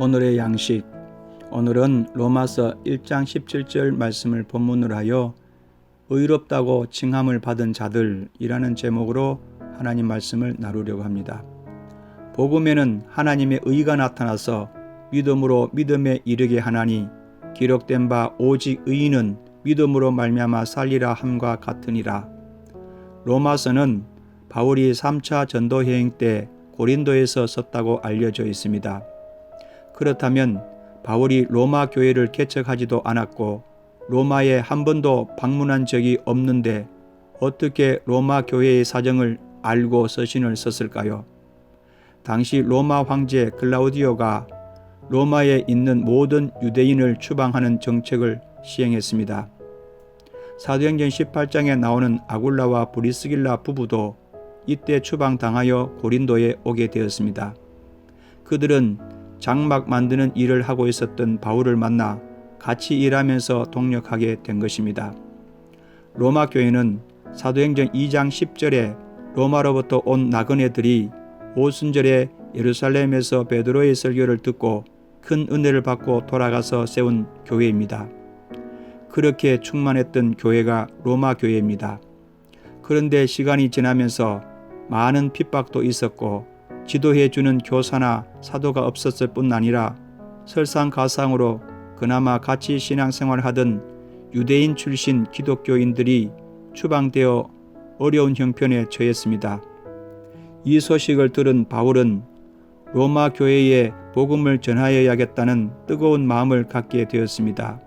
오늘의 양식. 오늘은 로마서 1장 17절 말씀을 본문으로 하여 의롭다고 칭함을 받은 자들이라는 제목으로 하나님 말씀을 나누려고 합니다. 복음에는 하나님의 의가 나타나서 믿음으로 믿음에 이르게 하나니 기록된 바 오직 의인은 믿음으로 말미암아 살리라 함과 같으니라. 로마서는 바울이 3차 전도 여행 때 고린도에서 썼다고 알려져 있습니다. 그렇다면 바울이 로마 교회를 개척하지도 않았고 로마에 한 번도 방문한 적이 없는데 어떻게 로마 교회의 사정을 알고 서신을 썼을까요? 당시 로마 황제 글라우디오가 로마에 있는 모든 유대인을 추방하는 정책을 시행했습니다. 사도행전 18장에 나오는 아굴라와 브리스길라 부부도 이때 추방당하여 고린도에 오게 되었습니다. 그들은 장막 만드는 일을 하고 있었던 바울을 만나 같이 일하면서 동력하게 된 것입니다. 로마 교회는 사도행전 2장 10절에 로마로부터 온 나그네들이 오순절에 예루살렘에서 베드로의 설교를 듣고 큰 은혜를 받고 돌아가서 세운 교회입니다. 그렇게 충만했던 교회가 로마 교회입니다. 그런데 시간이 지나면서 많은 핍박도 있었고 지도해주는 교사나 사도가 없었을 뿐 아니라 설상가상으로 그나마 같이 신앙생활을 하던 유대인 출신 기독교인들이 추방되어 어려운 형편에 처했습니다. 이 소식을 들은 바울은 로마 교회에 복음을 전하여야겠다는 뜨거운 마음을 갖게 되었습니다.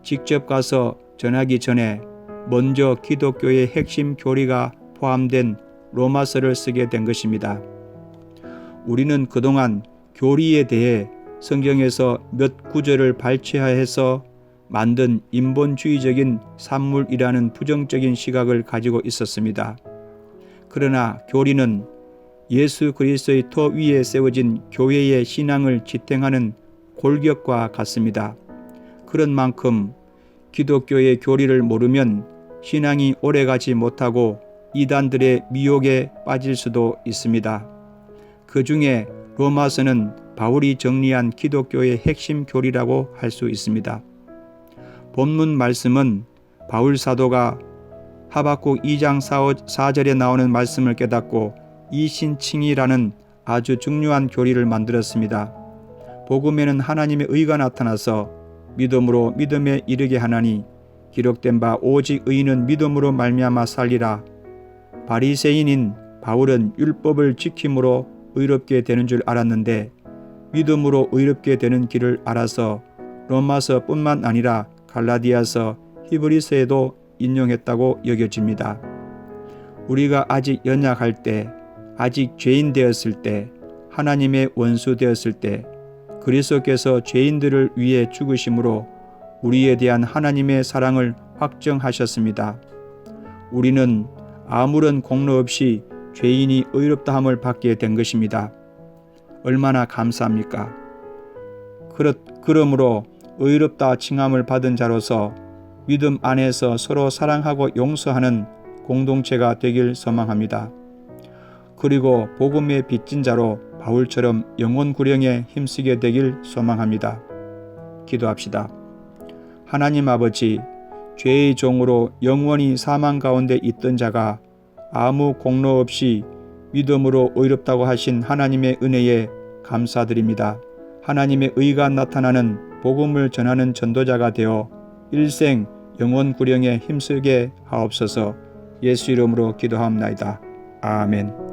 직접 가서 전하기 전에 먼저 기독교의 핵심 교리가 포함된 로마서를 쓰게 된 것입니다. 우리는 그동안 교리에 대해 성경에서 몇 구절을 발췌해서 만든 인본주의적인 산물이라는 부정적인 시각을 가지고 있었습니다. 그러나 교리는 예수 그리스도의 터 위에 세워진 교회의 신앙을 지탱하는 골격과 같습니다. 그런 만큼 기독교의 교리를 모르면 신앙이 오래가지 못하고 이단들의 미혹에 빠질 수도 있습니다. 그 중에 로마서는 바울이 정리한 기독교의 핵심 교리라고 할 수 있습니다. 본문 말씀은 바울 사도가 하박국 2장 4절에 나오는 말씀을 깨닫고 이신칭이라는 아주 중요한 교리를 만들었습니다. 복음에는 하나님의 의가 나타나서 믿음으로 믿음에 이르게 하나니 기록된 바 오직 의인은 믿음으로 말미암아 살리라. 바리새인인 바울은 율법을 지킴으로 의롭게 되는 줄 알았는데 믿음으로 의롭게 되는 길을 알아서 로마서 뿐만 아니라 갈라디아서, 히브리서에도 인용했다고 여겨집니다. 우리가 아직 연약할 때, 아직 죄인 되었을 때, 하나님의 원수 되었을 때 그리스도께서 죄인들을 위해 죽으심으로 우리에 대한 하나님의 사랑을 확정하셨습니다. 우리는 아무런 공로 없이 죄인이 의롭다함을 받게 된 것입니다. 얼마나 감사합니까? 그러므로 의롭다 칭함을 받은 자로서 믿음 안에서 서로 사랑하고 용서하는 공동체가 되길 소망합니다. 그리고 복음의 빚진 자로 바울처럼 영혼 구령에 힘쓰게 되길 소망합니다. 기도합시다. 하나님 아버지, 죄의 종으로 영원히 사망 가운데 있던 자가 아무 공로 없이 믿음으로 의롭다고 하신 하나님의 은혜에 감사드립니다. 하나님의 의가 나타나는 복음을 전하는 전도자가 되어 일생 영혼 구령에 힘쓰게 하옵소서. 예수 이름으로 기도하옵나이다. 아멘.